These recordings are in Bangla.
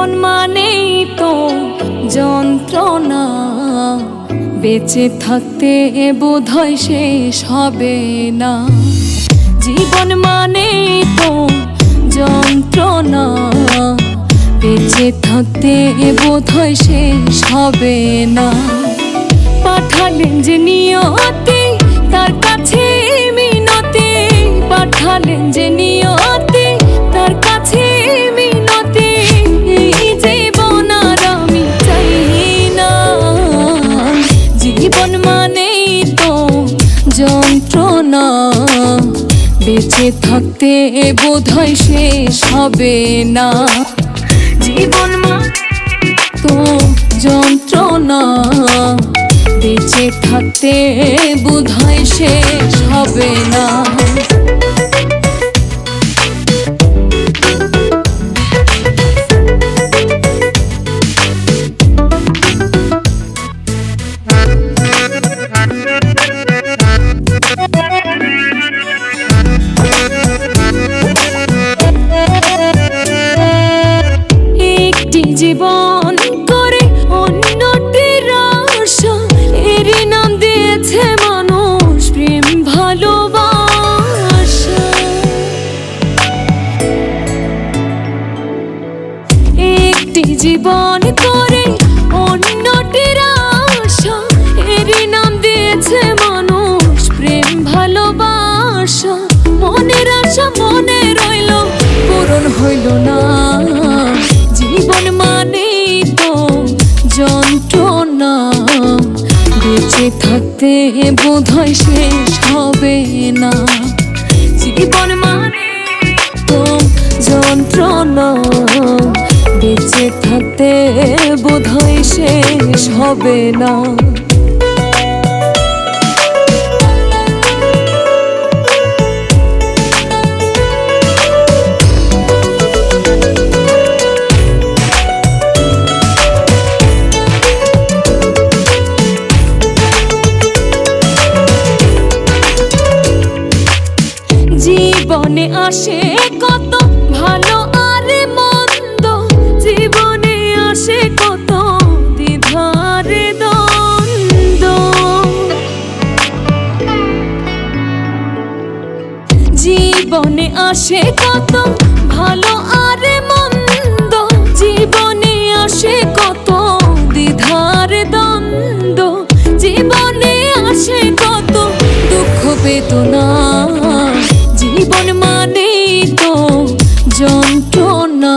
জীবন মানেই তো যন্ত্রণা, বেঁচে থাকতে বোধহয় শেষ হবে না। জীবন মানেই তো যন্ত্রণা, বেঁচে থাকতে বোধহয় শেষ হবে না। পাঠালেন যে নিয়তি তার কাছে মিনতি, পাঠালেন যে নিয়তি তার কাছে মিনতি, এই জীবন আর আমি চাই না। জীবন মানেই তো যন্ত্রণা, বেঁচে থাকতে বোধহয় শেষ হবে না। জীবন মানে তো যন্ত্রণা, বেঁচে থাকতে বোধহয় শেষ হবে না। একটি জীবন করে অন্যটির আশা, এরই নাম দিয়েছে মানুষ প্রেম ভালোবাসা। একটি জীবন করে অন্যটির আশা, এরই নাম দিয়েছে মানুষ প্রেম ভালোবাসা। মনের আশা মনে রইল, পূরণ হইল না। জীবন মানেই তো যন্ত্রণা, বেঁচে থাকতে বোধহয় শেষ হবে না। জীবন মানে তো যন্ত্রণা, বেঁচে থাকতে বোধহয় শেষ হবে না। জীবনে আসে কত ভালো আর মন্দ, জীবনে আসে কত দ্বিধার দ্বন্দ্ব। জীবনে আসে কত ভালো আর মন্দ, জীবনে আসে কত দ্বিধার দ্বন্দ্ব। জীবনে আসে কত দুঃখ বেদনা। জীবন মানেই তো যন্ত্রণা,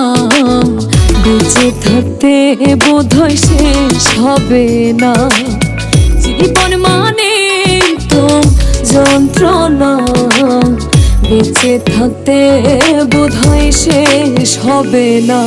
বেঁচে থাকতে বোধহয় শেষ হবে না। জীবন মানেই তো যন্ত্রণা, বেঁচে থাকতে বোধহয় শেষ হবে না।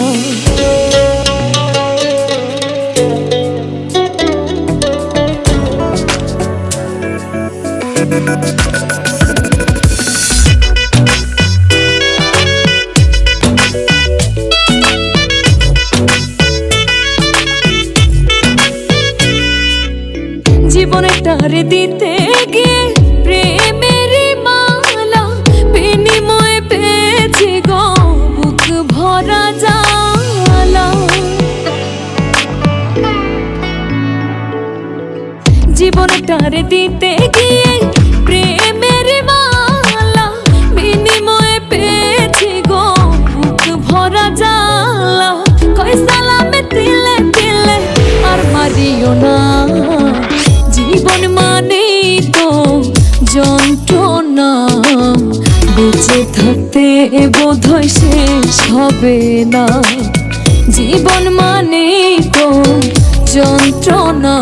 জীবনটার দিতে গিয়ে প্রেমের মালা, বিনিময়ে পেয়েছি গো বুক ভরা জ্বালা। জীবনটার দিতে গিয়ে প্রেমের মালা, বিনিময়ে পেয়েছি গো বুক ভরা জ্বালা। কই সালামে তিলে তিলে আর মারিও না। জীবন মানেই তো যন্ত্রণা, বেঁচে থাকতে বোধহয় শেষ হবে না। জীবন মানেই তো যন্ত্রণা,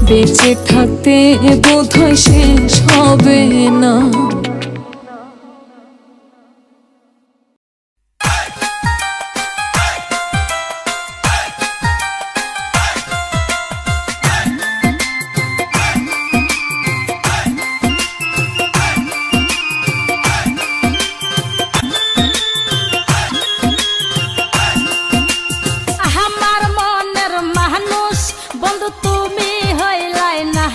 বেঁচে থাকতে বোধহয় শেষ হবে না। তুমি হইলাই না,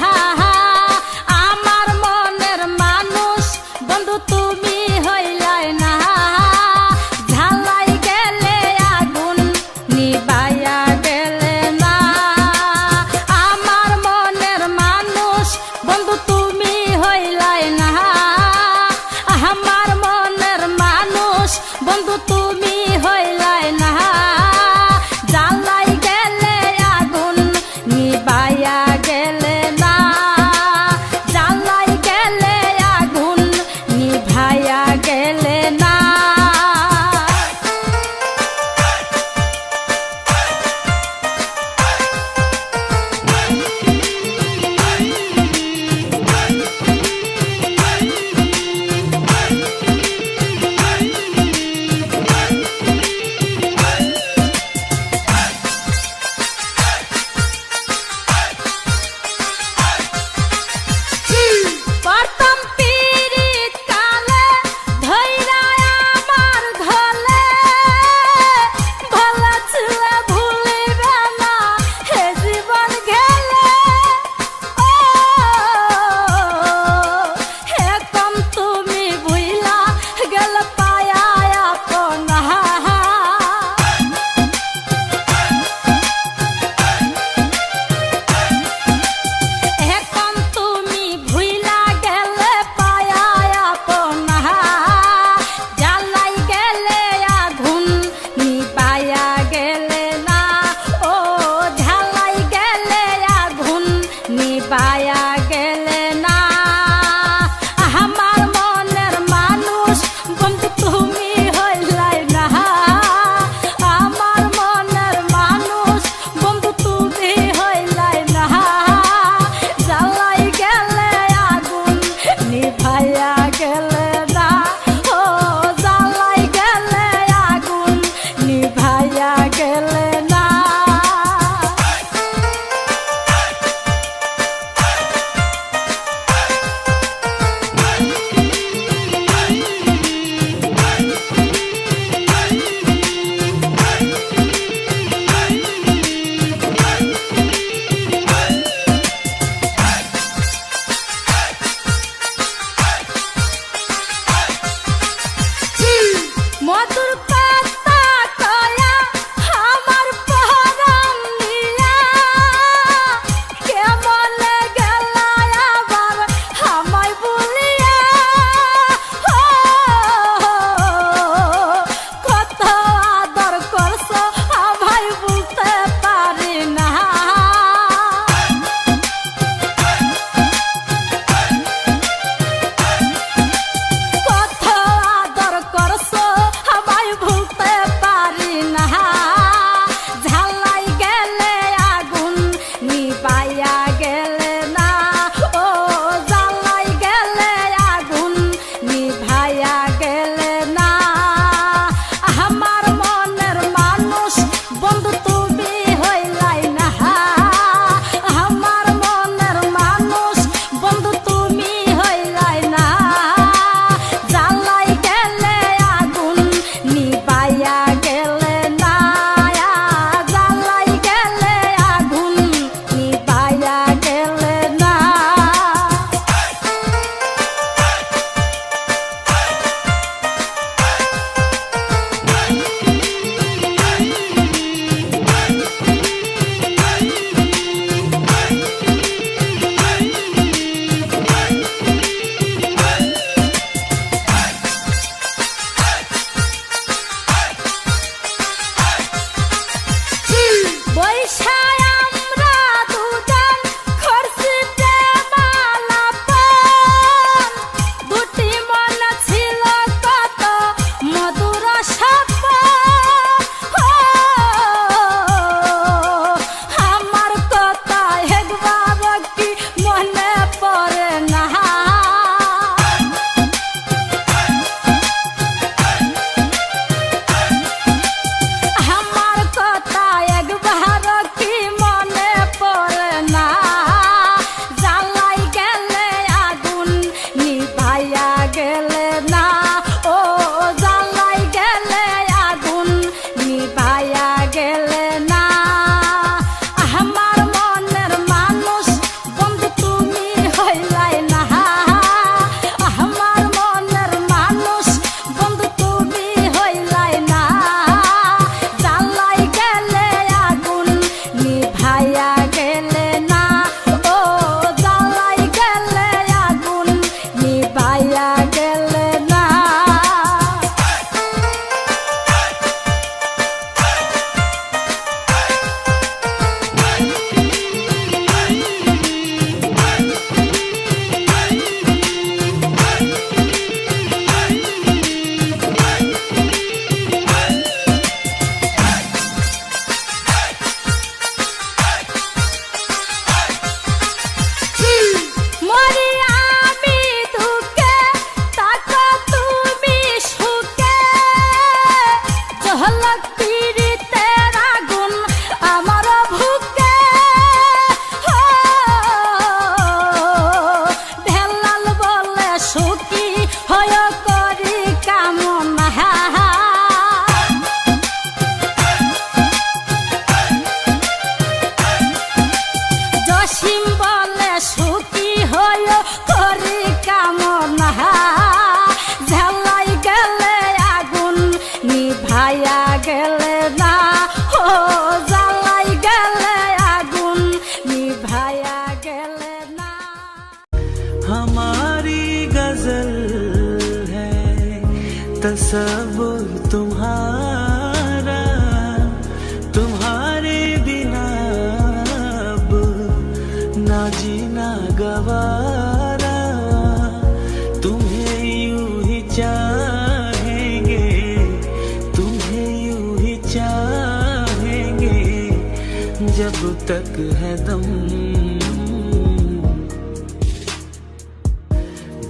আমার মনের মানুষ তুমি হইলাই না জ্বালাই গেলে আগুন নিবাইয়া গেলে না জ্বালাই গেলে আগুন নিভাইয়া গেলে না পায়া গেলে না আমার মনের মানুষ বন্ধু তুমি হইলাই না আমার মনের মানুষ বন্ধু তুমি হইলাই না জ্বালাই গেলে আগুন নিভাইয়া গেলে না ও জ্বালাই গেলে আগুন নিভাইয়া গেলে না মধুর পাতা কয়া আমার পরাণ নিয়া কেমন গেল আবার আমায় বলিয়া কত আদর করছো আমায় বলতে পারি না কত আদর করছো ভুলতে পারি না ঝালাই গেলে আগুন নিবাইয়া গেলে না ও জ্বালাই গেলে আগুন নিভাইয়া গেলে না আমার মনের মানুষ বন্ধু তুমি হইলাই না আমার মনের মানুষ বন্ধু তুমি হইলাই না জ্বালাই গেলে আগুন নিবাইয়া গেলে না জ্বালাই গেলে আগুন নিবাইয়া গেলে না ঝলক পীড়িতের আগুন আমার বুকে ঢেলাল বলে সুখী হয় করি কামনা জসিম বলে সুখী হয় করি কামনা ঝালাই গেলে আগুন নিভাইয়া গেলে না ও জ্বালাই গেলে আগুন নিভাইয়া গেলে না। हमारी गजल है तसव्वुर तुम्हारा, तुम्हारे बिना अब ना जीना गवारा। तुम्हें यूं ही चाहेंगे, तुम्हें यूं ही चाहेंगे जब तक है दम।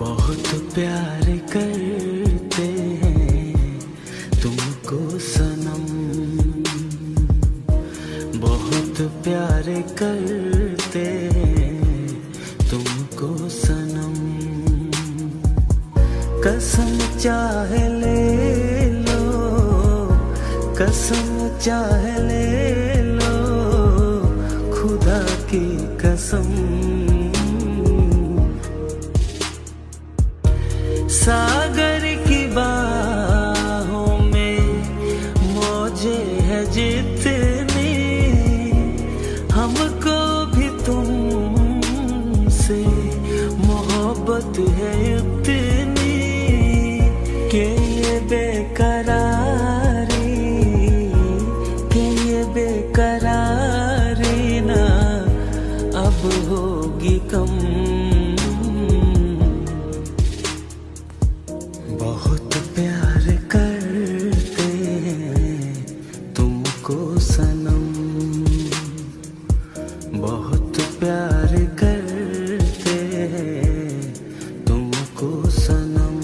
बहुत प्यार करते हैं तुमको सनम, बहुत प्यार करते हैं तुमको सनम। कसम चाहे ले लो, कसम चाहे ले लो खुदा की कसम। सागर की बाहों में मौजे है जितनी, हमको भी तुमसे मोहब्बत है इतनी कि ये बेकरारी, कि ये बेकरारी ना अब होगी कम। बहुत प्यार करते हैं तुमको सनम, बहुत प्यार करते हैं तुमको सनम।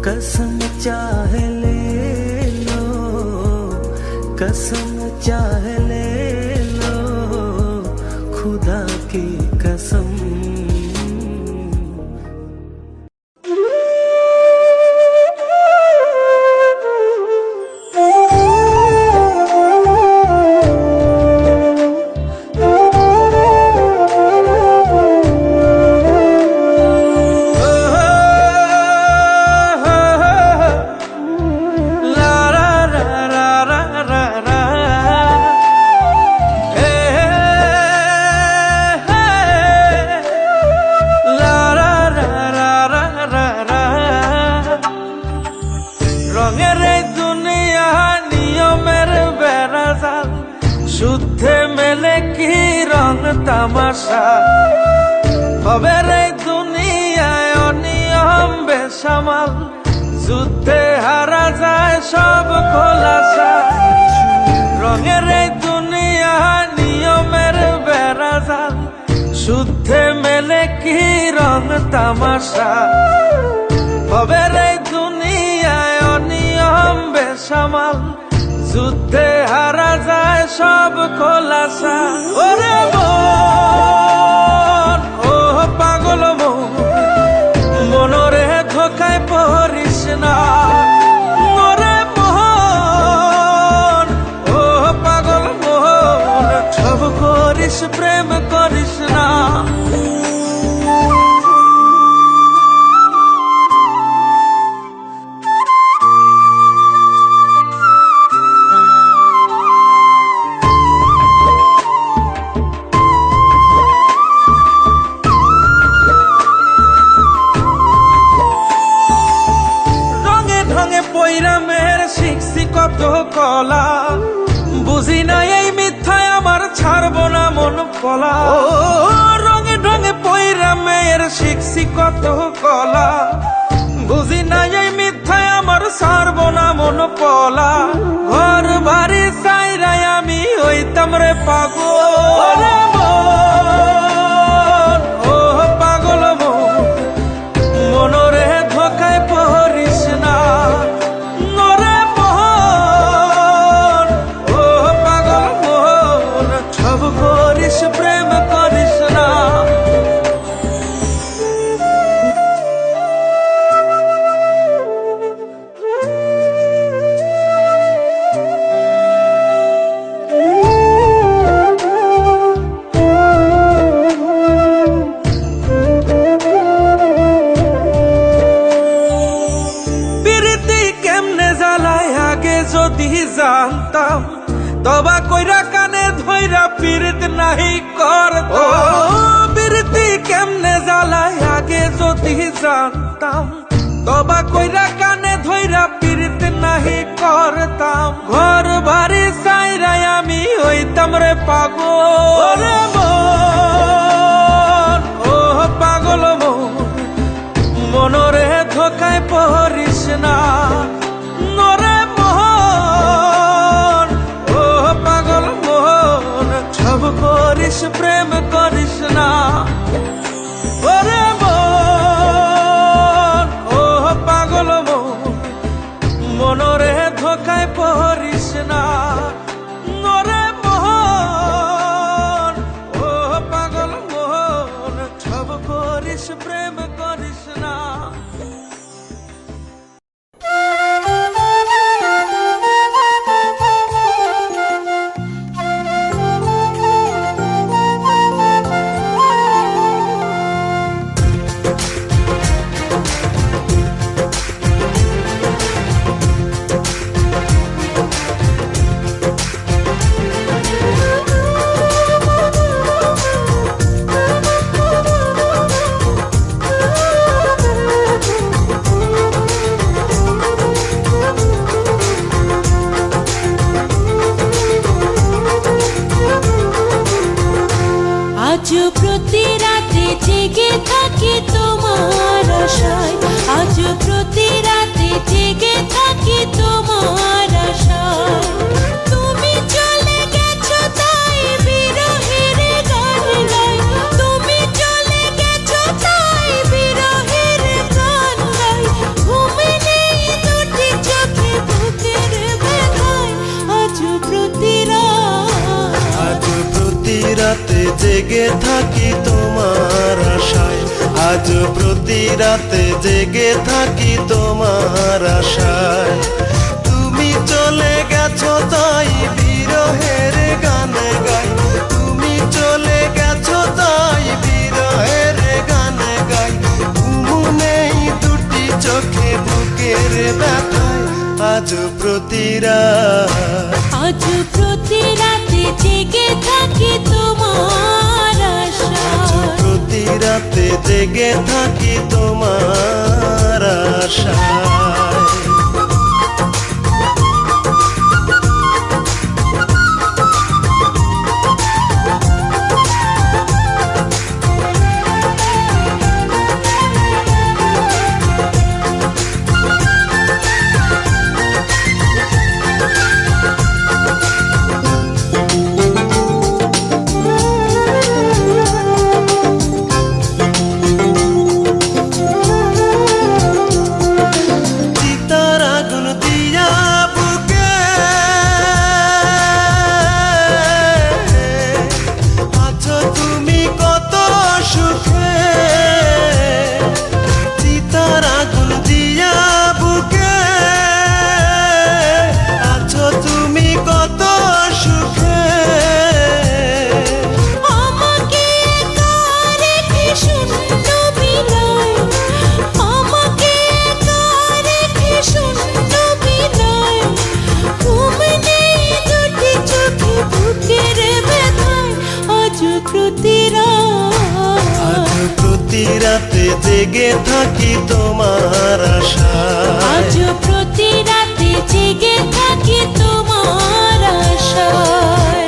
कसम चाहे ले लो, कसम चाहे ले लो खुदा की कसम। শুদ্ধে মেলে কি রং তামাশা হবে রে দুনিয়ায় অনিয়ম বেসামাল। যুদ্ধে হারা যায় সব খোলাসা, রঙের এই দুনিয়া নিয়মের বেড়াজাল। শুদ্ধে মেলে কি রং তামাশা হবে রে দুনিয়ায় অনিয়ম বেসামাল। যুদ্ধে হারা যায় সব খোলাসা। ওরে মন, ও পাগল মন, মনরে ধোকায় পড়িস না। ওরে মন, ও পাগল মন, সব করিস প্রেম করিস না। কত কলা বুঝি না এই মিথ্যায় আমার ছাড়বো না মন পলা। রঙে ঢঙে পয়রা মেয়ের শিখছি কত কলা বুঝি না এই মিথ্যায় আমার ছাড়বো না মন পলা। ঘর বাড়ি চাইরাই আমি হইতাম রে পাগল। ও পাগল মন, মনরে ধোকায় পড়িস না। ওরে যদি জানতাম তবা কইরা কানে ধইরা পীড়িত নাহি করতাম বিরতি কেমনে জ্বালায় আগে যদি জানতাম তবা কইরা কানে ধইরা পীড়িত নাহি করতাম ঘর বাড়ি চাইরাই আমি হইতাম রে পাগল রে মন ও পাগল মন মনরে ধোকায় পড়িস না নরে মন ও পাগল মন সব করিস প্রেম করিস না ওরে মন ও পাগল মন মনরে ধোকায় পড়িস না নরে মন ও পাগল মন সব করিস প্রেম করিস না আজ প্রতি রাতে জেগে থাকি তোমার আশায় আজ প্রতি রাতে জেগে থাকি তোমার আশায় তুমি চলে গেছো তাই বিরহের গান গাই তুমি চলে গেছো তাই বিরহের গান গাই ঘুম নেই দুটি চোখে বুকের ব্যথায় আজ প্রতি রাতে জেগে থাকি তোমার আশায় আজ প্রতি রাতে জেগে থাকি তোমার আশায় তুমি চলে গেছো তাই বিরহের গান গাই তুমি চলে গেছো তাই বিরহের গান গাই ঘুম নেই দুটি চোখে বুকের ব্যথায় আজ প্রতি রাতে জেগে থাকি তোমার আশায় প্রতি রাতে জেগে থাকি তোমার আশায় রাতে জেগে থাকি তোমার আশায় আজ প্রতি রাতে জেগে থাকি তোমার আশায়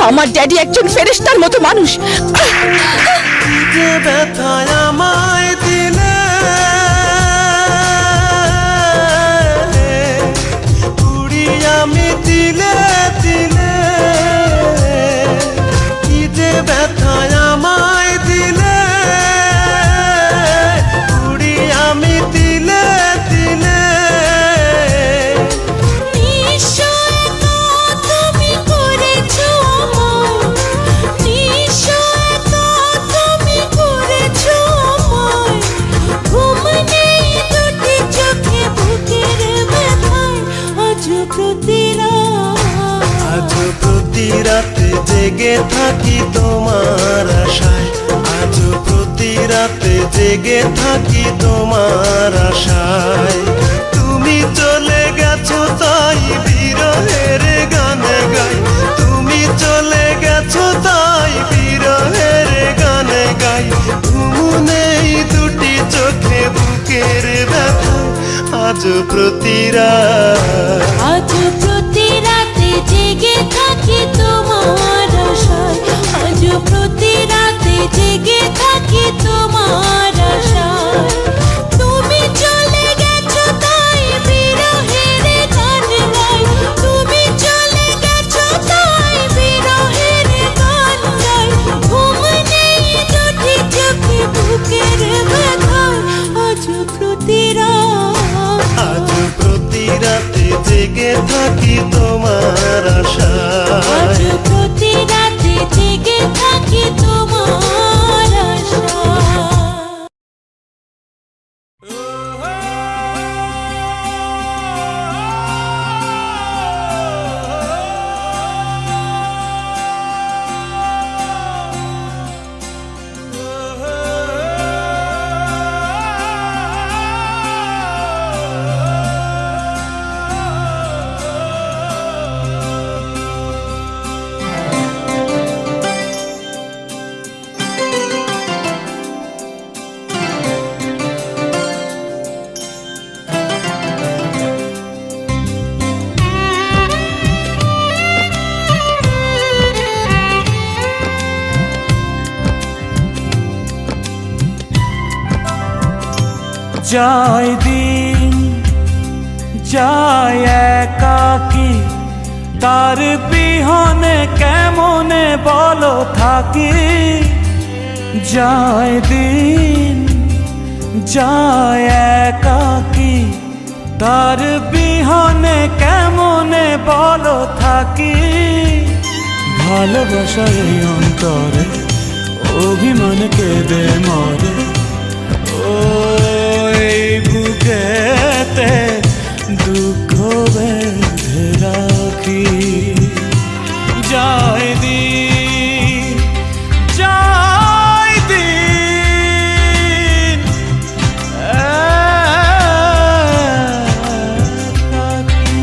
আমার ড্যাডি একজন ফেরেশতার মতো মানুষ। যে ব্যথায় আমায় দিলে পুড়ি আমি দিলে দিলে, কি যে ব্যথায় আমায় দিলে জেগে থাকি তোমার আশায়, আজ প্রতি রাতে জেগে থাকি তোমার আশায়। তুমি চলে গেছো তাই বিরহের গান গাই, তুমি চলে গেছো তাই বিরহের গান গাই। ঘুম নেই দুটি চোখে বুকের ব্যথা, আজ প্রতি রাত, আজ প্রতি রাতে জেগে থাকি তোমার আশায়, আজ প্রতি রাতে জেগে থাকি তোমার আশায়। তুমি চলে গেছো তাই বিরহের গান গাই, তুমি চলে গেছো তাই বিরহের গান গাই। ঘুম নেই দুটি চোখে বুকের ব্যথায়, আজ প্রতি রাত, আজ প্রতি রাতে জেগে থাকি তোমার আজ আশায়। প্রতি রাতে জেগে থাকি তোমার আশায়। যায় দিন যায় একাকি, তার বিহনে কেমনে বলো থাকি। যায় দিন যায় একাকি, তার বিহনে কেমনে বলো থাকি। ভালোবাসা এই অন্তরে অভিমান কেঁদে মরে, ওই বুকেতে দুঃখ বেঁধে রাখি। যায় দিন যায় দিন একাকী।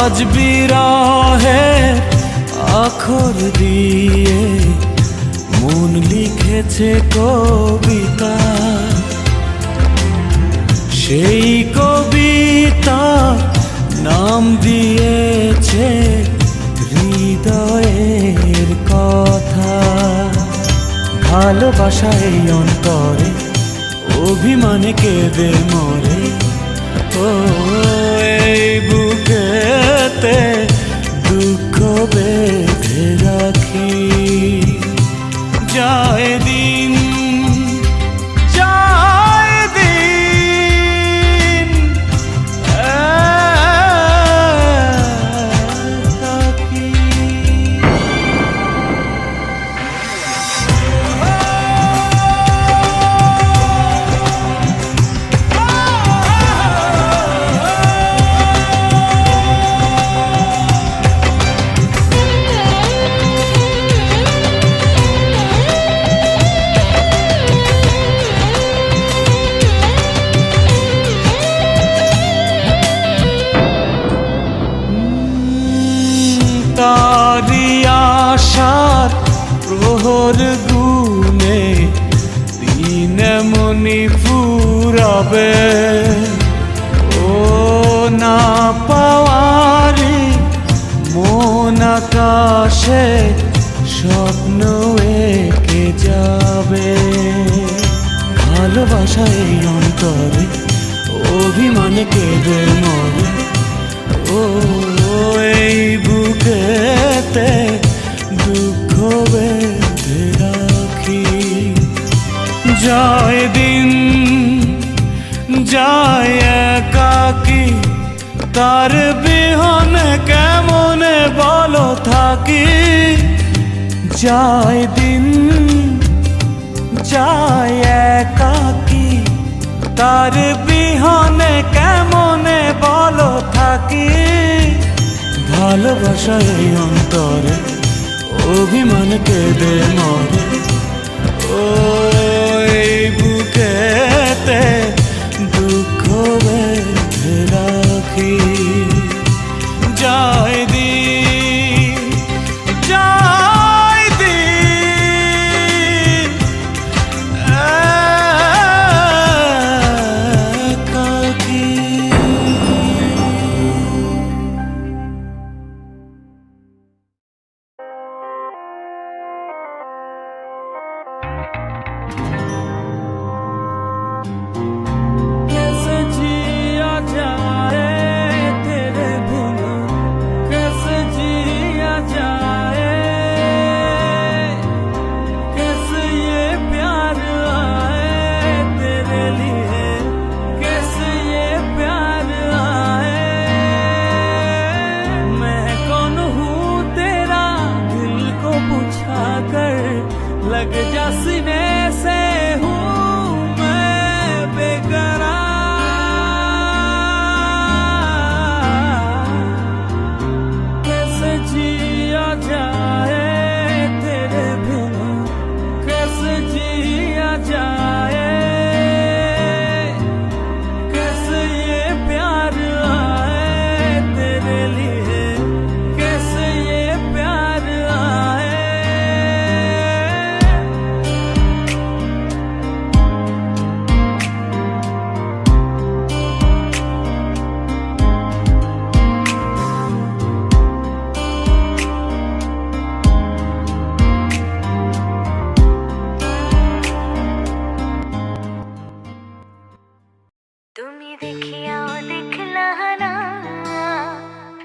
আজ বিরহে আখর দিয়ে মন লিখেছে কবিতা, সেই কবিতা নাম দিয়েছে হৃদয়ের কথা। ভালোবাসা এই অন্তরে অভিমানে কেঁদে মরে, ও এই বুকেতে দুঃখ বেঁধে রাখি। যায় দিন যায় দিন একাকী। তারি আশার প্রহর গুনে দিন মনি ফুরাবে, ও না পাওয়ারি মন আকাশে স্বপ্ন এঁকে যাবে। ভালোবাসা এই অন্তরে অভিমান কেঁদে মরে। ও এই বুকেতে দুঃখ বেঁধে রাখি, যায় দিন যায় একাকি, তার বিহনে কেমনে বলো থাকি। যায় দিন যায় একাকি, তার বিহনে কেমনে বলো থাকি। ভালোবাসা এই অন্তরে অভিমান কেঁদে মরে। ও এই বুকেতে দুঃখ বেঁধে রাখি, যায় দিন যায় দিন একাকী। कैसे जिया जाए तेरे बिन, कैसे जिया जाए, कैसे ये प्यार आए तेरे लिए, कैसे ये प्यार आए। मैं कौन हूँ तेरा दिल को पूछा कर, लग जा सीने से हूँ मैं बेकरार। कैसे जिया जाए तेरे बिन, कैसे जिया जाए, कैसे ये प्यार आए तेरे लिए, कैसे ये प्यार आए। তুমি দেখিয়াও দেখলাহ না,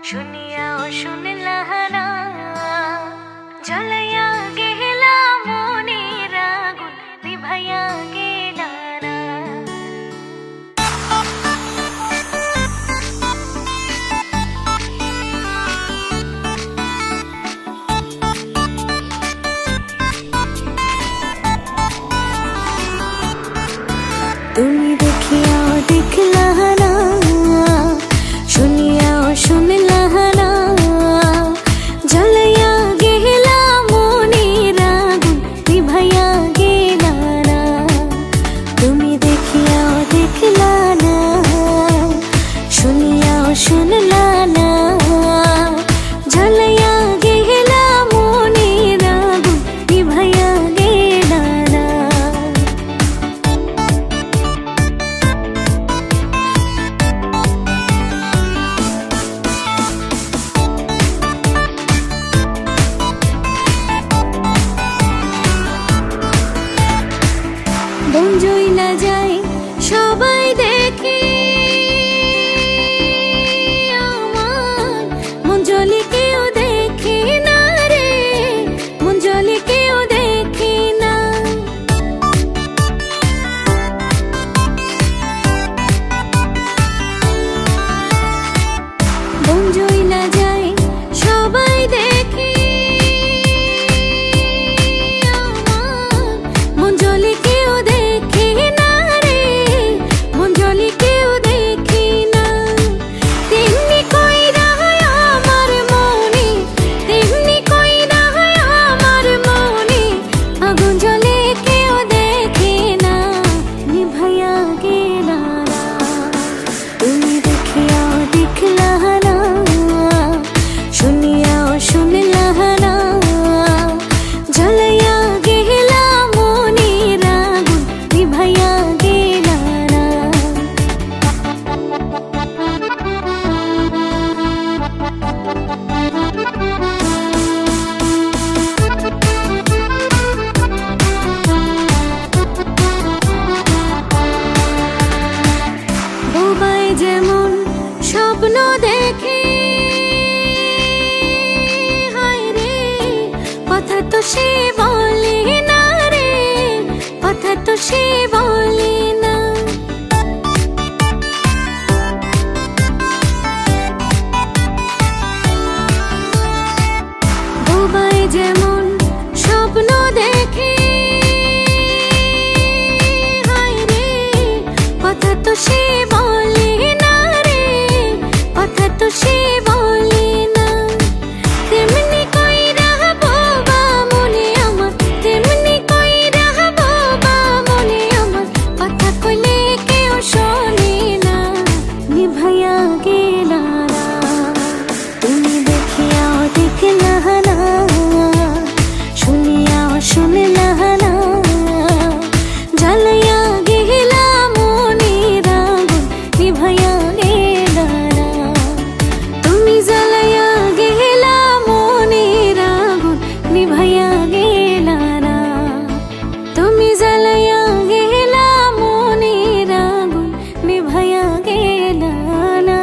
শুনিয়াও শুনলাহ না, জ্বলাইয়া গেলা মনের আগুন নিভাইয়া গেলা না। তুমি দেখিয়াও দেখলাহ না, শুনিয়াও শুনলাহ না, জ্বলাইয়া গেলা মনের আগুন নিভাইয়া গেলা না। তুমি দেখিয়াও দেখলা না, শুনিয়াও শুনলা না, জ্বলাইয়া গেলা মনের আগুন নিভাইয়া গেলা না। মন জইলা যায় সবাই দেখে আমার, মন জলে কেউ দেখে না রে, মন জলে কেউ দেখে না। মন জইলা যায় সবাই দেখে আমার, মন জলে কেউ দেখে না রে, মন জলে কেউ দেখে না। তেমনি কইরা আমার মন সে বলে না রে, কথা তো সে বলে না। বোবায় যেমন স্বপ্ন দেখে, হায় রে কথা তো সে বলে না রে, কথা তো সে বলে না। তেমনি কইরা বোবা মনে আমার, তেমনি কইরা বোবা মনে আমার, কথা কইলে কেউ শোনে না। নিভাইয়া গেলা না তুমি, দেখিয়াও দেখলা না, শুনিয়াও শুনলা না, জ্বালাইয়া গেলা মনের আগুন, নিভাইয়া গেলা না তুমি, জ্বালাইয়া গেলা মনের আগুন, নিভাইয়া গেলা না তুমি, জ্বালাইয়া গেলা মনের আগুন, নিভাইয়া গেলা না।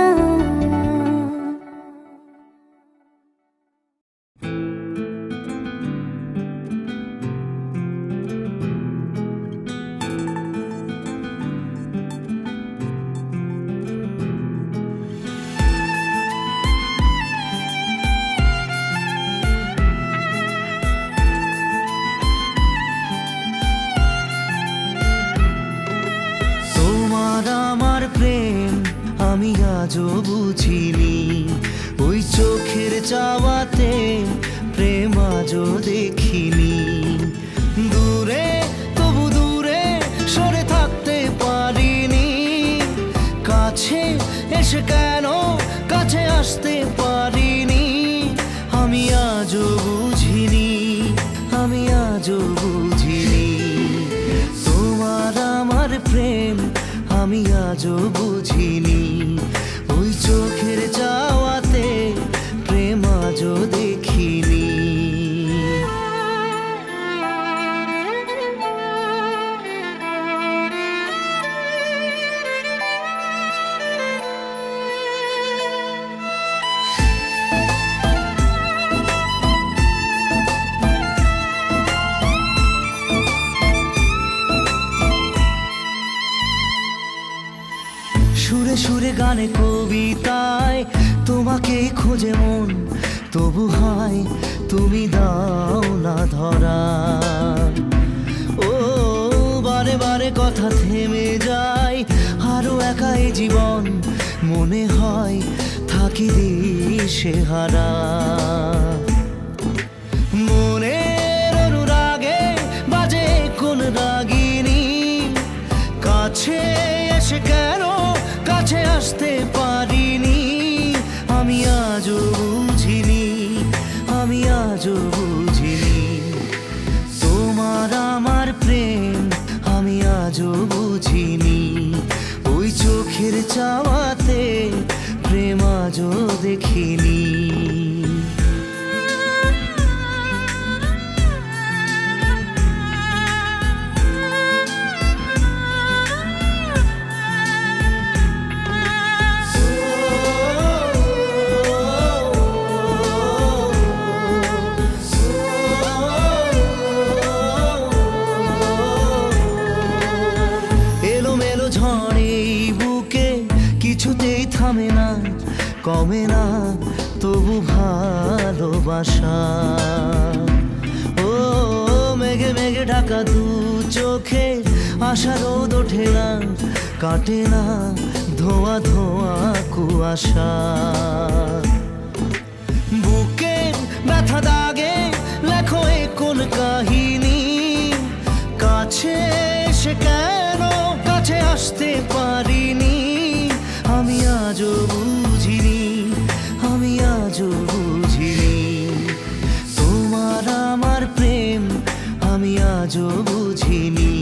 তোমার আমার প্রেম আমি আজও বুঝিনি, ওই চোখের চাওয়াতে প্রেম আজও দেখিনি। দূরে তবু দূরে সরে থাকতে পারিনি, কাছে এসে কেন কাছে আসতে পারিনি। আমি আজও বুঝিনি, আমি আজও বুঝিনি তোমার আমার প্রেম আমি আজও বুঝিনি, ওই চোখের চাওয়াতে প্রেম আজও দেখিনি। সুরে সুরে গানে কবিতায় তোমাকে খোঁজে মন, তবু হায় তুমি দাও না ধরা। ও বারে বারে কথা থেমে যায়, আরো একা এই জীবন মনে হয় থাকি দিশেহারা। মনের অনুরাগে বাজে কোন রাগিনী, কাছে এসে কেন কাছে আসতে পারিনি। আমি আজও বুঝিনি, আমি আজও বুঝিনি তোমার আমার প্রেম আমি আজও বুঝিনি, ওই চোখের চাওয়াতে প্রেম আজও দেখিনি। কিছুতেই থামে না কমে না তবু ভালোবাসা। ও মেঘে মেঘে ঢাকা দু চোখে আশা রোদ ওঠে না, কাটে না ধোয়া ধোয়া কুয়াশা। বুকে ব্যথা দাগে লেখো এ কোন কাহিনী, কাছে এসে কেন কাছে আসতে পারিনি। আমি আজও বুঝিনি, আমি আজও বুঝিনি তোমার আমার প্রেম আমি আজও বুঝিনি,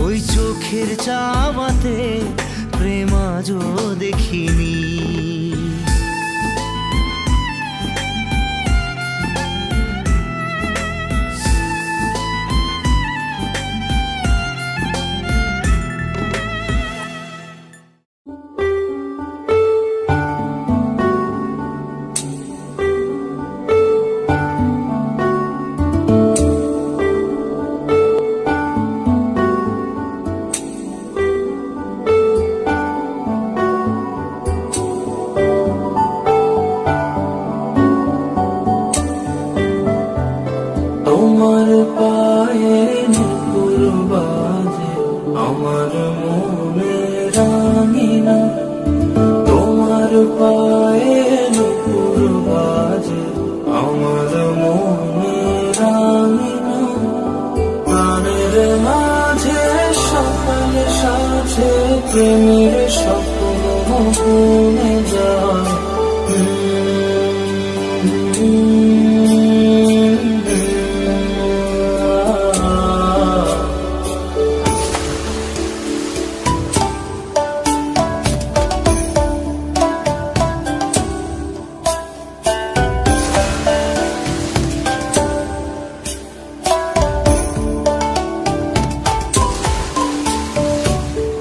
ওই চোখের চাওয়াতে প্রেম আজও দেখিনি। প্রেমের স্বপ্ন ভুলে যায়।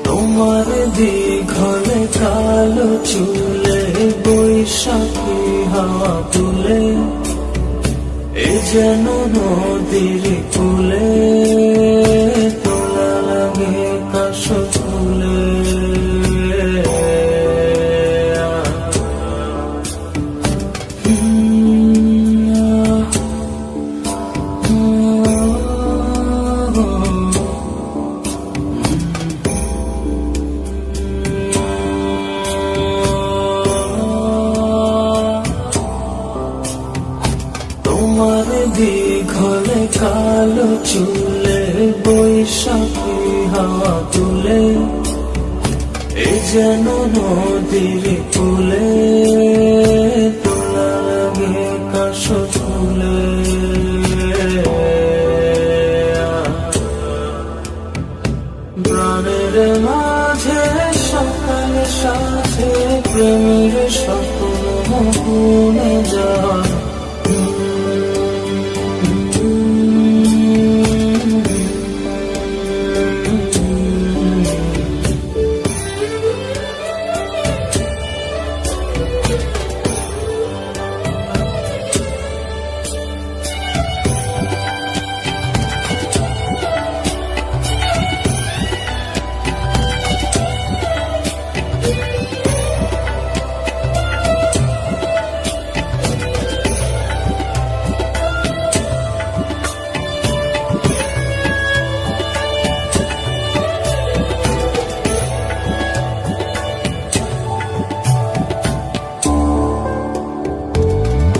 তোমার দীঘল কালো চুলে বৈশাখী হাওয়া তুলে, এ যেন নদীর কূলে তোলা লাগে কাশফুলে। তোমার দীঘল কালো চুলে বৈশাখী হাওয়া তুলে, এ যেন নদীর কূলে তোলা লাগে কাশফুলে। প্রাণের মাঝে সকাল সাথে প্রেমের স্বপ্ন ভুলে যায়।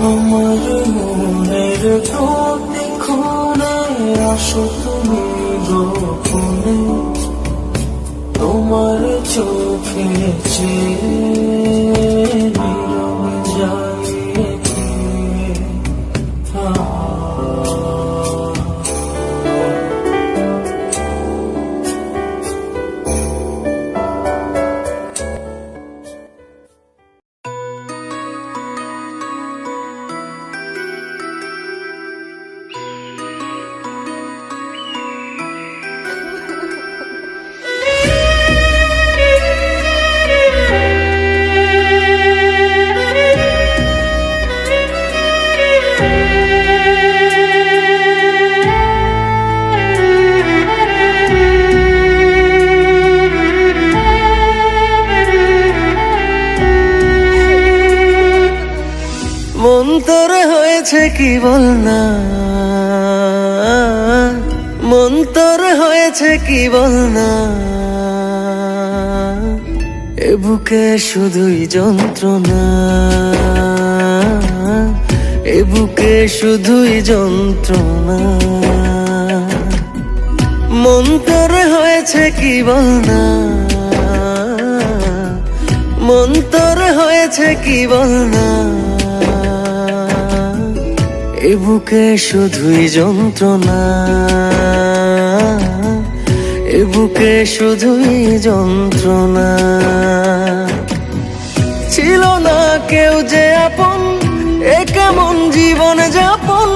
আমার মনের প্রতিক্ষণে আসো তুমি গোপনে, তোমার চোখে চেয়ে নীরবে যাই এগিয়ে। মন তোর হয়েছে কি বল না, মন তোর হয়েছে কি বল না, এ বুকে শুধুই যন্ত্রণা, এ বুকে শুধুই যন্ত্রণা। মন তোর হয়েছে কি বল না, মন তোর হয়েছে কি বল না, এ বুকে শুধুই যন্ত্রণা, এ বুকে শুধুই যন্ত্রণা। ছিল না কেউ যে আপন, এ কেমন জীবন যাপন,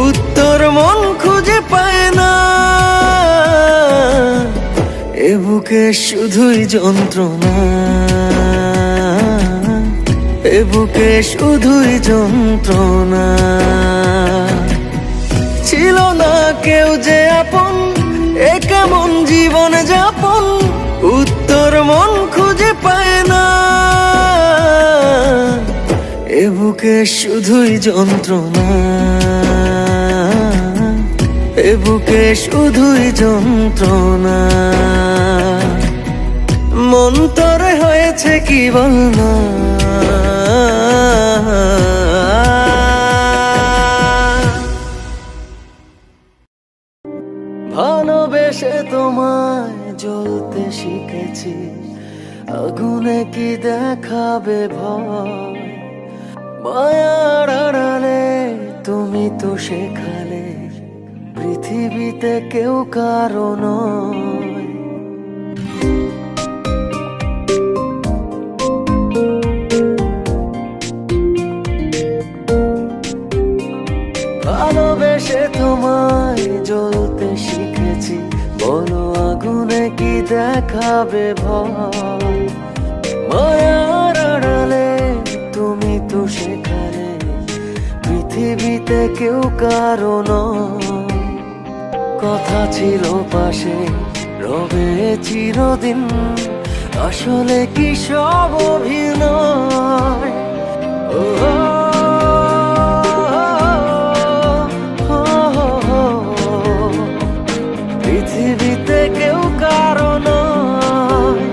উত্তর মন খুঁজে পায় না, এ বুকে শুধুই যন্ত্রণা, এ বুকে শুধুই যন্ত্রণা। ছিল না কেউ যে আপন, এ কেমন জীবন যাপন, উত্তর মন খুঁজে পায় না, এ বুকে শুধুই যন্ত্রণা, এ বুকে শুধুই যন্ত্রণা। মন তোর হয়েছে কি বল না, ভালোবেসে তোমায় জ্বলতে শিখেছি আগুনে কি দেখাবে ভয় মায়ার আড়ালে তুমি তো শেখালে পৃথিবীতে কেউ কারো নয় ভালোবেসে তোমায় জ্বলতে শিখেছি বলো আগুনে কি দেখাবে ভয় মায়ার আড়ালে তুমি তো শেখালে পৃথিবীতে কেউ কারো নয় কথা ছিল পাশে রবে চিরদিন আসলে কি সব অভিনয় ও পৃথিবীতে কেউ কারো নয়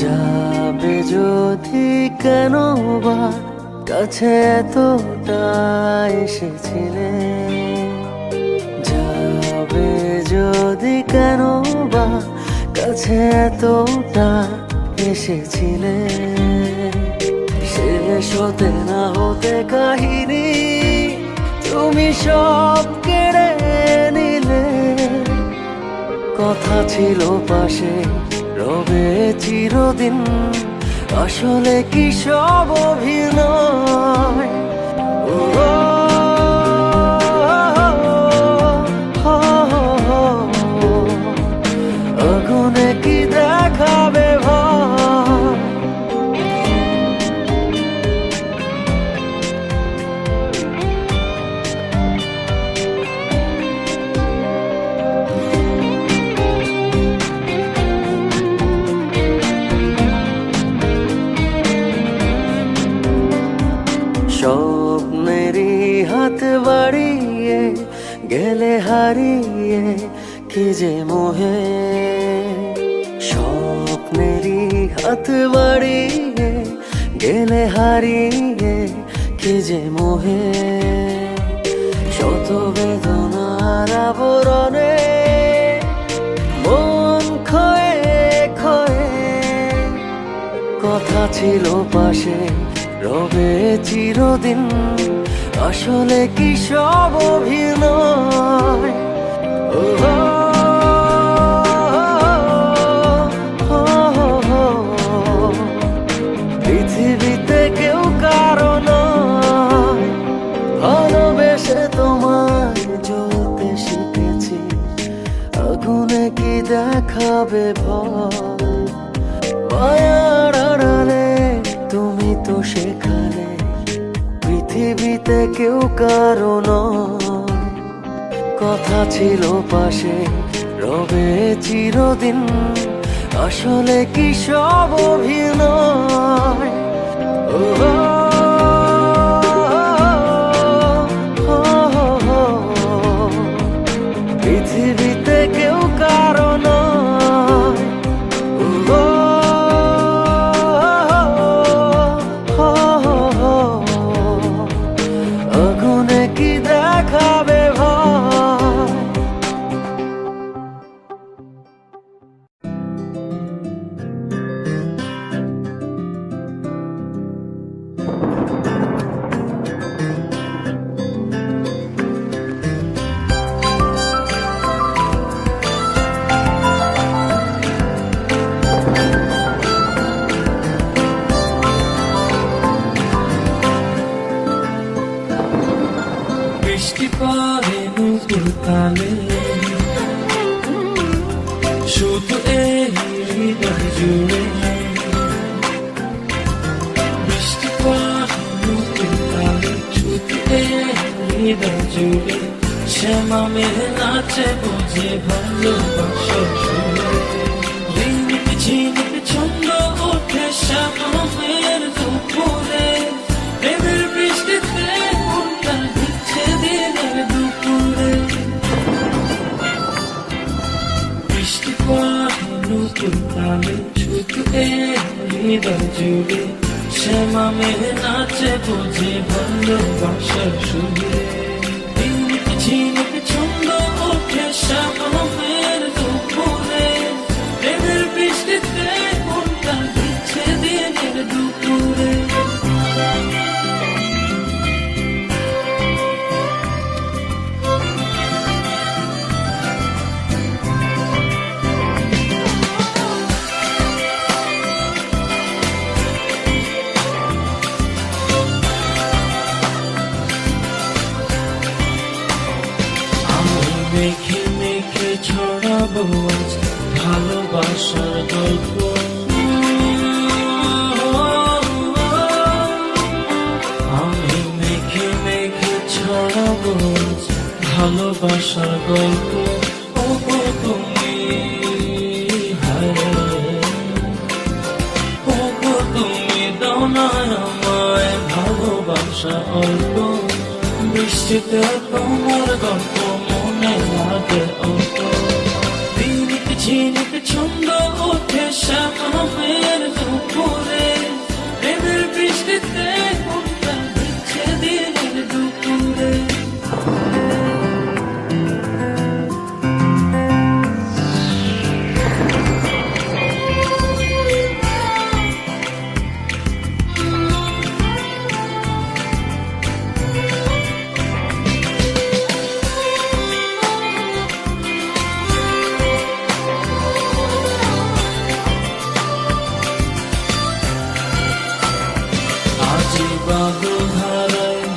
যাবে যদি কেন বা কাছে এতটা এসেছিলে যাবে যদি কেন বা কাছে এতটা এসেছিলে শেষ হতে না হতে কাহিনী তুমি সব কেড়ে নিলে কথা ছিল পাশে রবে চিরদিন আসলে কি সব অভিনয় ও আগুনে কি দেখাবে ভয় স্বপ্নেরই হাত বাড়িয়ে গেলে হারিয়ে কি যে মোহে স্বপ্নেরই হাত বাড়িয়ে গেলে হারিয়ে কি যে মোহে শত বেদনার আবরণে মন ক্ষয়ে ক্ষয়ে কথা ছিল পাশে রবে চিরদিন আসলে কি সব অভিনয় ও পৃথিবীতে কেউ কারো নয় ভালোবেসে তোমায় জ্বলতে শিখেছি আগুনে কি দেখাবে ভয় মায়ার আড়ালে তুমি তো শেখালে পৃথিবীতে কেউ কারো নয় কথা ছিল পাশে রবে চিরদিন আসলে কি সব অভিনয় ও পৃথিবীতে কেউ কারো নয় আগুনে কি দেখাবে ভয় বৃষ্টি পরে নতুন কালে শুধু এই হৃদয় জুড়ে বৃষ্টি পরে নতুন কালে শুধু এই হৃদয় জুড়ে শ্যামা মেঘ নাচে বোঝে ভালোবাসা ঝিনিক ঝিনিক ছন্দ ওঠে শ্যামা মেঘের দুপুরে প্রেমের বৃষ্টিতে মনটা ভিজছে দিনের দুপুরে শ্যামা মেয়ে নাচে বুঝি ভালোবাসার সুরে ঝিনুক ঝিনুক ছন্দ ওঠে শ্যামা মেয়ের দুপুরে প্রেমের বৃষ্টিতে মনটা দিচ্ছে দিনের দুপুরে মেঘে মেঘে ছড়াবো আজ ভালোবাসার গল্প আমি মেঘে মেঘে ছড়াবো আজ ভালোবাসার গল্প ও তুমি ও তুমি দাও না আমায় ভালোবাসা অল্প বৃষ্টিতে তোমার গল্প মনে লাগে অল্প ঝিনুক ঝিনুক ছন্দ ওঠে শ্যামা মেয়ের দুপুরে প্রেমের বৃষ্টিতে মনটা দিচ্ছে দিনের দুপুরে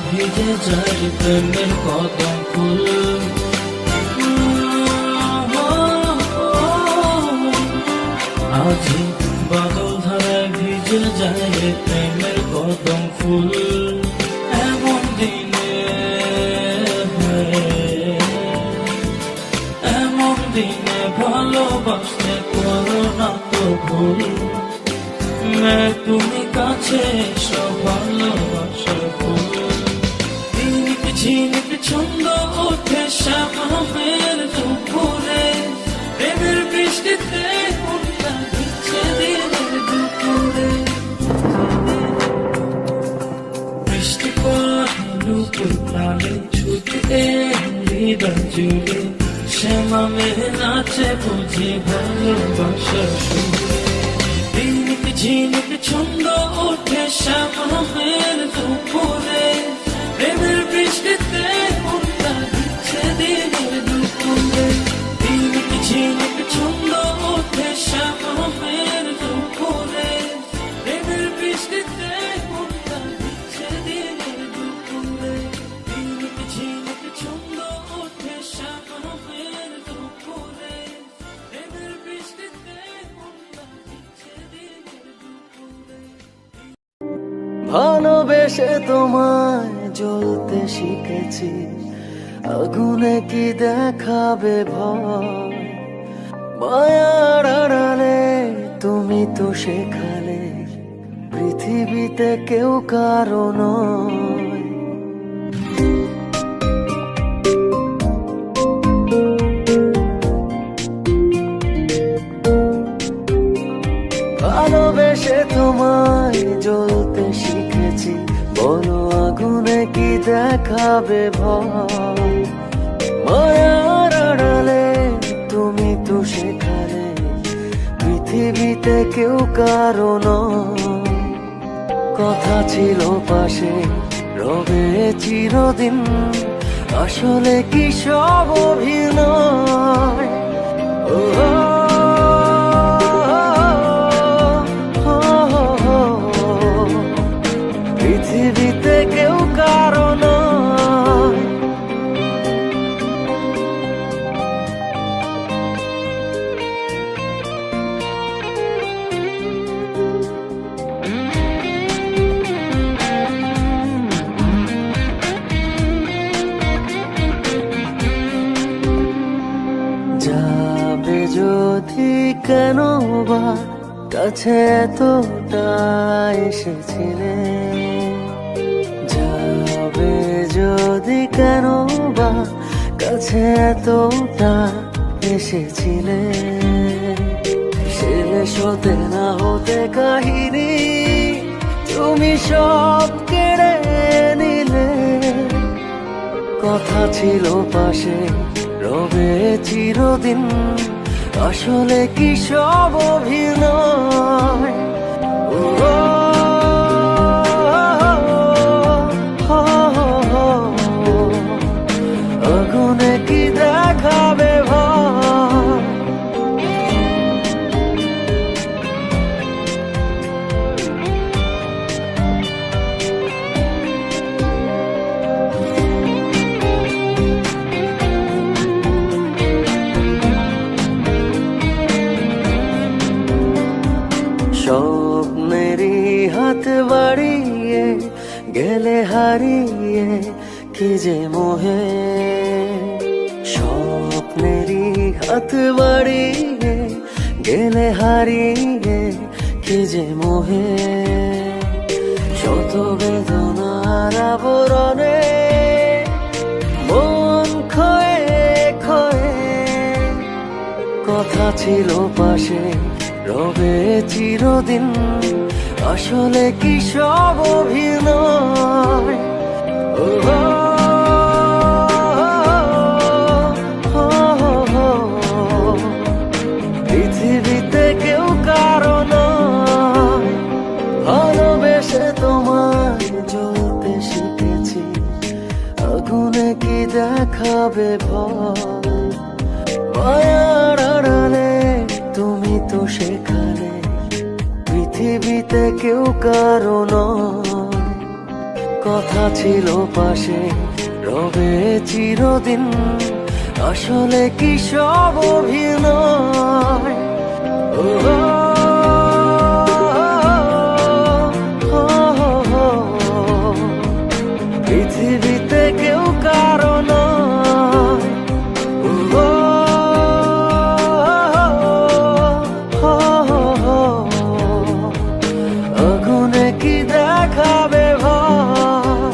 ভিজে যায় প্রেমের কদম ফুল আজি বাদল ধারায় ভিজে যায় প্রেমের কদম ফুল এমন দিনে এমন দিনে ভালোবাসতে করো না তো ভুল তুমি কাছে এসো ভালোবাসার ফুল ঝিনুক ঝিনুক ছন্দ ওঠে শ্যামা মেয়ের দুপুরে প্রেমের বৃষ্টিতে মনটা দিচ্ছে দিনের দুপুরে বৃষ্টি পড়ে নুপুর প্রাণে ছুটে হৃদয় জুড়ে শ্যামা মেয়ে নাচে বুঝি ভালোবাসার সুরে ঝিনুক ঝিনুক ছন্দ ওঠে শ্যামা মেয়ের দুপুরে প্রেমের বৃষ্টিতে মনটা দিচ্ছে দিনের দুপুরে ঝিনুক ঝিনুক ছন্দ ওঠে শ্যামা মেয়ের দুপুরে প্রেমের বৃষ্টিতে মনটা দিচ্ছে দিনের দুপুরে ঝিনুক ঝিনুক ছন্দ ওঠে শ্যামা মেয়ের দুপুরে প্রেমের বৃষ্টিতে মনটা দিচ্ছে দিনের দুপুরে ভালোবেসে তোমায় জ্বলতে শিখেছি আগুনে কি দেখাবে ভয় মায়ার আড়ালে তুমি তো শেখালে পৃথিবীতে কেউ কারো নয় ভালোবেসে তোমায় জ্বলতে শিখেছি বলো আগুনে কি দেখাবে ভয় মায়ার আড়ালে তুমি তো শেখালে পৃথিবীতে কেউ কারো নয় কথা ছিল পাশে রবে চিরদিন আসলে কি সব অভিনয় ও পৃথিবীতে কেউ কারো নয় যাবে যদি কেন বা কাছে এতটা এসেছিলে যাবে যদি কেন বা কাছে এতটা এসেছিলে শেষ হতে না হতে কাহিনী তুমি সব কেড়ে নিলে। কথা ছিল পাশে রবে চিরদিন, আসলে কি সব অভিনয়? ও, আগুনে কি দেখাবে ভয়? স্বপ্নেরই হাত বাড়িয়ে গেলে হারিয়ে কি যে মোহে। স্বপ্নেরই হাত বাড়িয়ে গেলে হারিয়ে কি যে মোহে। শত বেদনার আবরণে মন খয়ে খয়ে, কথা ছিল পাশে রবে চিরদিন, আসলে কি সব অভিনয়? ও, পৃথিবীতে কেউ কারো নয়, ভালোবেসে তোমায় জ্বলতে শিখেছি, আগুনে কি দেখাবে ভয়? মায়ার আড়ালে তুমি তো সেখানে, পৃথিবীতে কেউ কারো নয়। কথা ছিল পাশে রবে চিরদিন, আসলে কি সব অভিনয়? ও, পৃথিবীতে কেউ কারো নয়। ও, আগুনে কি দেখাবে ভয়?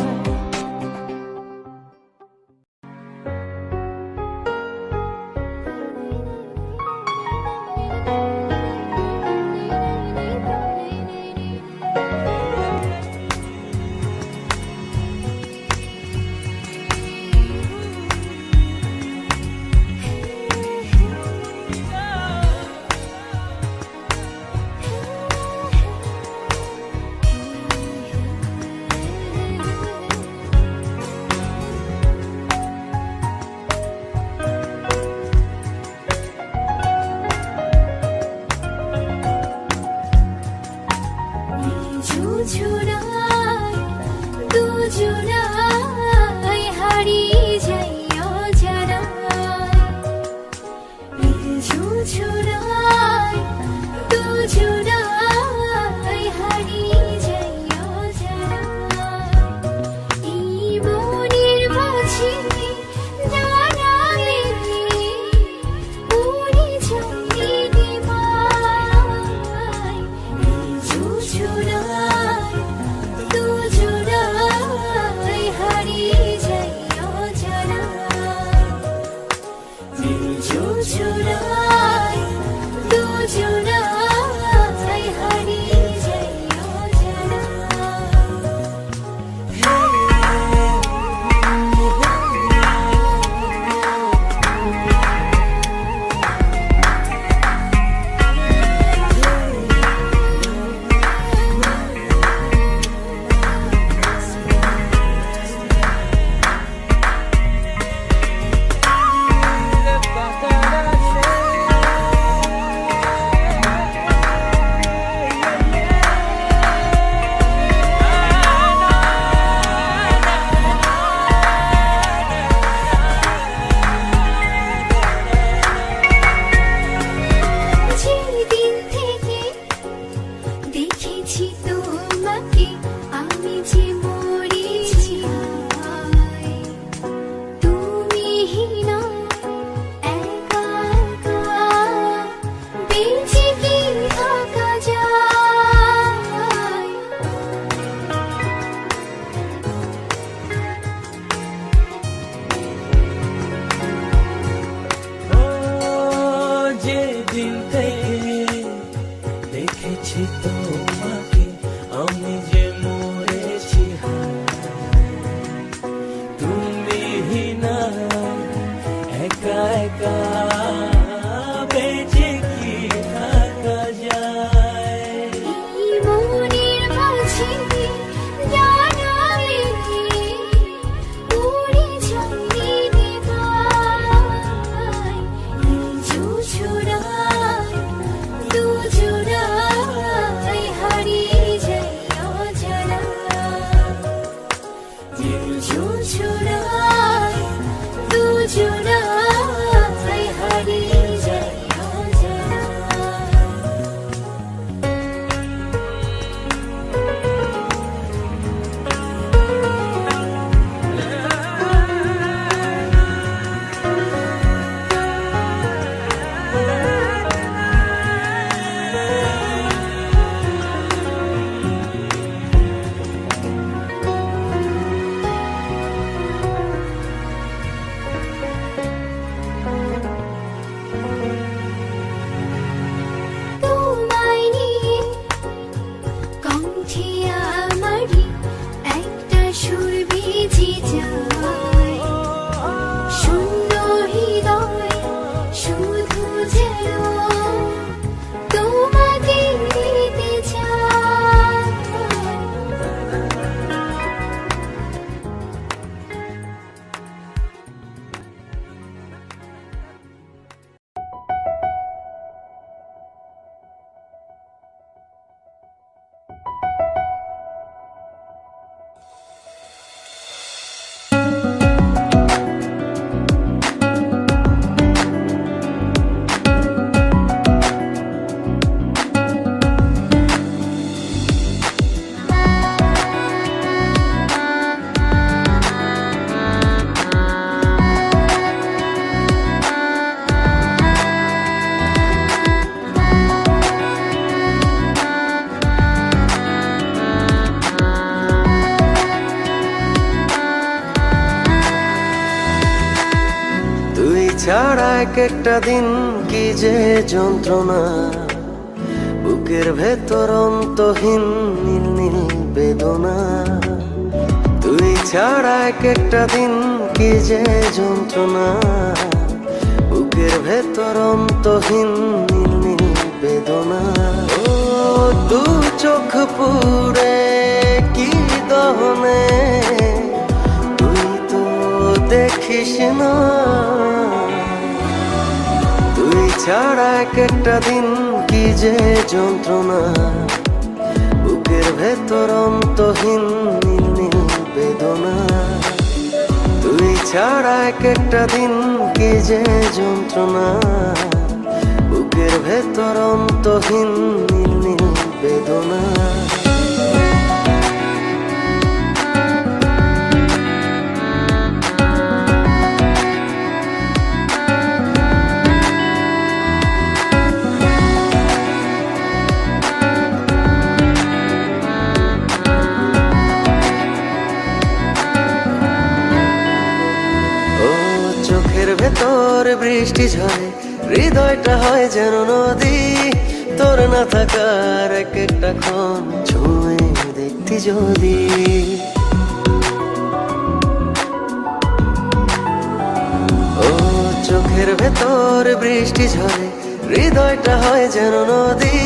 ছাড়া এক একটা দিন কি যে যন্ত্রণা, বুকের ভেতর অন্তহীন নীল নীল বেদনা। তুই ছাড়া এক একটা দিন কি যে যন্ত্রণা, বুকের ভেতর অন্তহীন নীল নীল বেদনা। ও দু চোখ পুরে কি দহনে, তুই তো দেখিস না। তুই ছাড়া এক একটা দিন কি যে যন্ত্রণা, বুকের ভেতর অন্তহীন নীল নীল বেদনা। তুই ছাড়া এক একটা দিন কি যে যন্ত্রণা, বুকের ভেতর অন্তহীন নীল নীল বেদনা। চোখের ভেতর বৃষ্টি ঝরে, হৃদয়টা হয় যেন নদী। তোর না থাকার এক একটা ক্ষণ ছুঁয়ে দেখতি যদি। ও চোখের ভেতর বৃষ্টি ঝরে, হৃদয়টা হয় যেন নদী।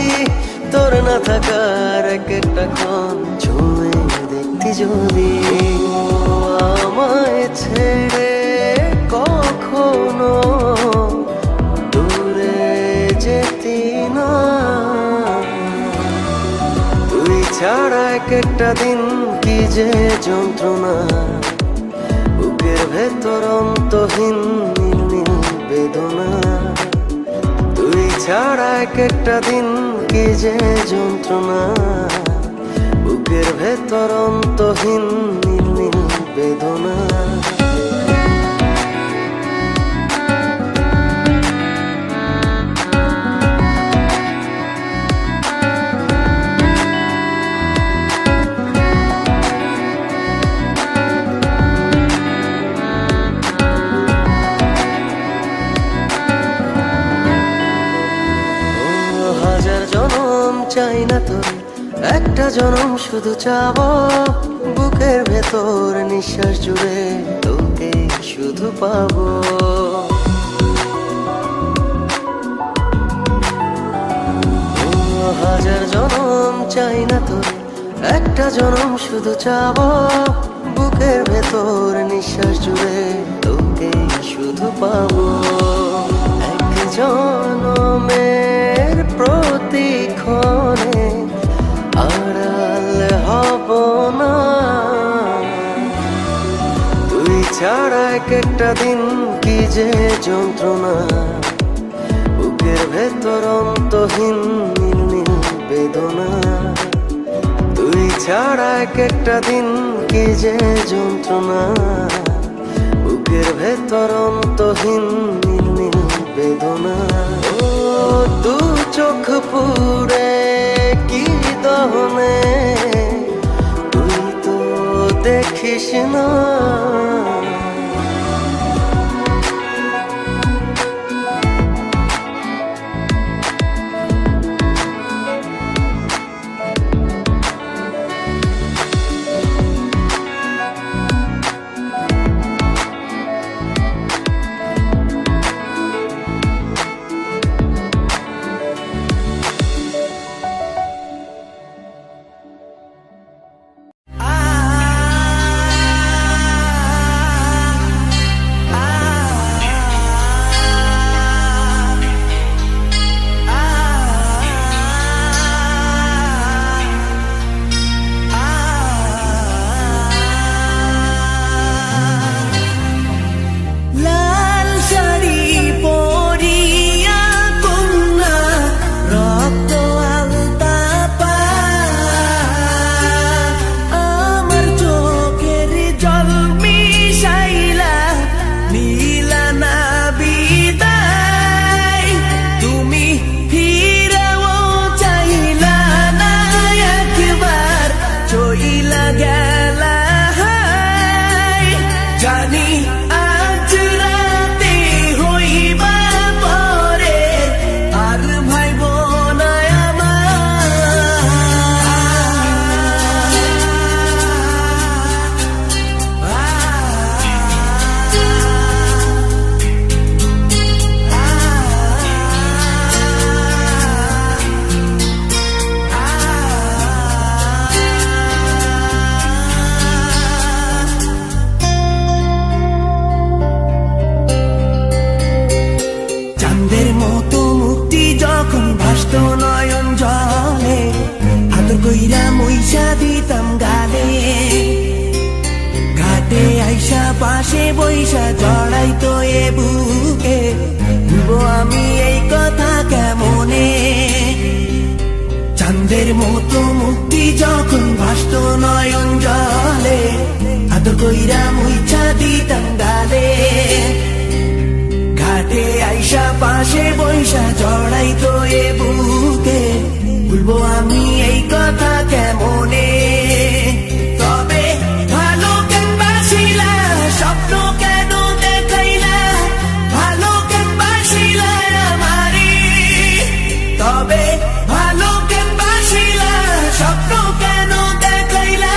তোর না থাকার এক একটা ক্ষণ ছুঁয়ে দেখতি যদি। আমায় ছেড়ে কখনো দূরে যেতি না। তুই ছাড়া এক একটা দিন কি যে যন্ত্রণা, বুকের ভেতর অন্তহীন নীল নীল বেদনা। তুই ছাড়া এক একটা দিন কি যে যন্ত্রণা, বুকের ভেতর অন্তহীন নীল নীল বেদনা। হাজার জনম চাই না তোর, একটা জনম শুধু চাবো। বুকের ভেতর নিঃশ্বাস জুড়ে তোকে শুধু পাবো। হাজার জনম চাই না তোর, একটা জনম শুধু চাবো। বুকের ভেতর নিঃশ্বাস জুড়ে তোকে শুধু পাবো। এক জনমের প্রতিক্ষণে আড়াল হব না। তুই ছাড়া এক একটা দিন কি যে যন্ত্রণা, বুকের ভেতর অন্তহীন নীল নীল বেদনা। তুই ছাড়া এক একটা দিন কি যে যন্ত্রণা, বুকের ভেতর অন্তহীন নীল নীল বেদনা। ও দু চোখ পুরে কি দহনে, তুই তো দেখিস না। পাশে বৈশা জড়াই তো এ বুকে ভুলবো আমি এই কথা কেমনে চাঁদের মতো মুক্তি যখন ভাসত নয়ন জলে আদর কইরা মুইছা দিতাম গালে ঘাটে আইসা পাশে বৈশা জড়াই তো এ বুকে ভুলবো আমি এই কথা কেমনে তবে ভালো কেন বাসিলা স্বপ্ন কেন দেখাইলা ভালো কেন বাসিলা আমারে তবে ভালো কেন বাসিলা স্বপ্ন কেন দেখাইলা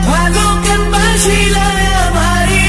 ভালো কেন বাসিলা আমারে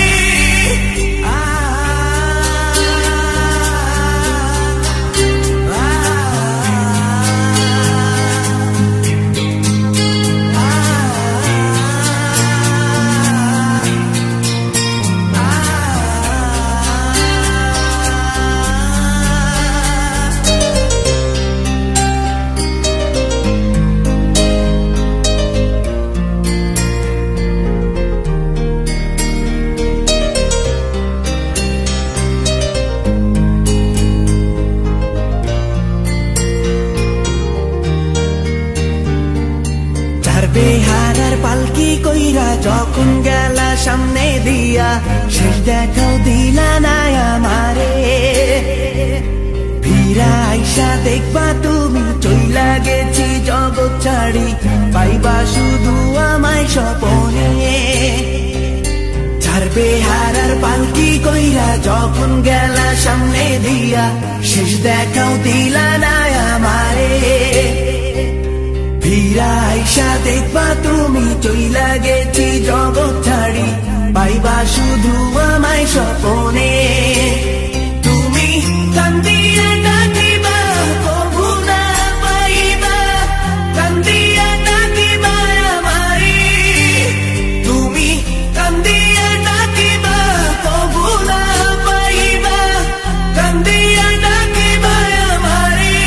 বেহারার পালকি কইরা যখন গেলা সামনে দিয়া শেষ দেখাও দিলা না আমারে ফিরা আইসা দেখবা তুমি চইলা গেছি জগৎ ছাড়ি পাইবা শুধু আমায় স্বপনে চার বেহারার পালকি কইরা যখন গেলা সামনে দিয়া শেষ দেখাও দিলা না আমারে ফিরা আইসা দেখবা তুমি চইলা গেছি জগৎ ছাড়ি পাইবা শুধু আমায় স্বপনে তুমি কান্দিয়া ডাকিবা কবু না পাইবা কান্দিয়া ডাকিবা আমারে তুমি কান্দিয়া ডাকিবা কবু না পাইবা কান্দিয়া ডাকিবা আমারে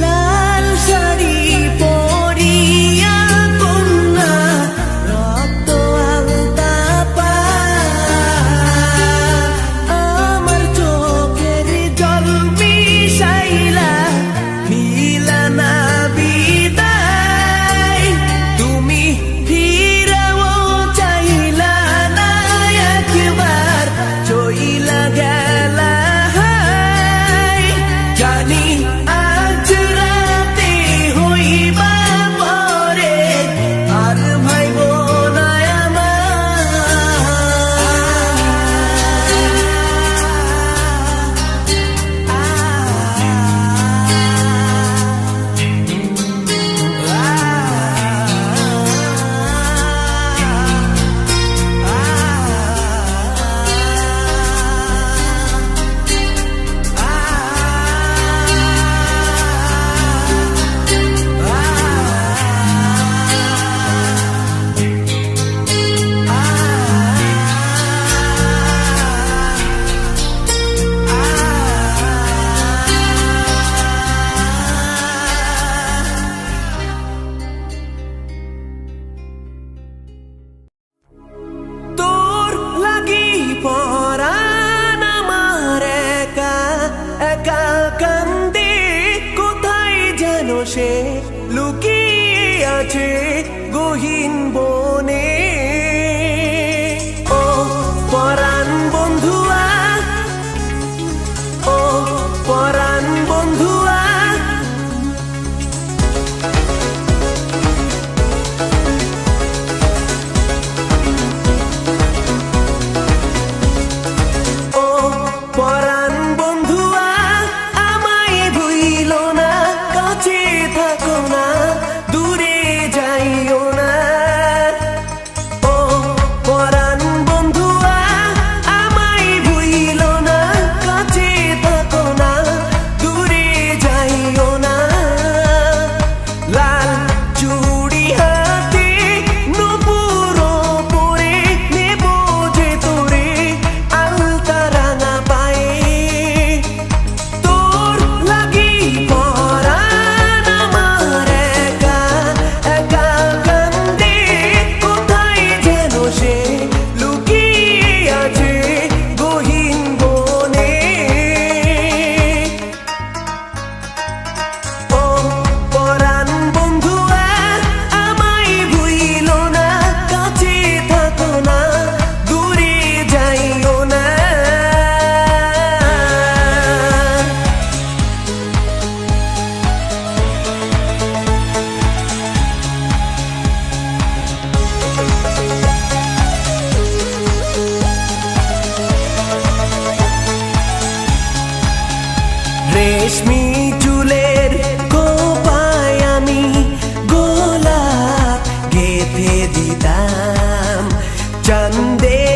লাল শাড়ি পরিয়া কন্যা রক্ত আলতা পা দিতাম চাঁদে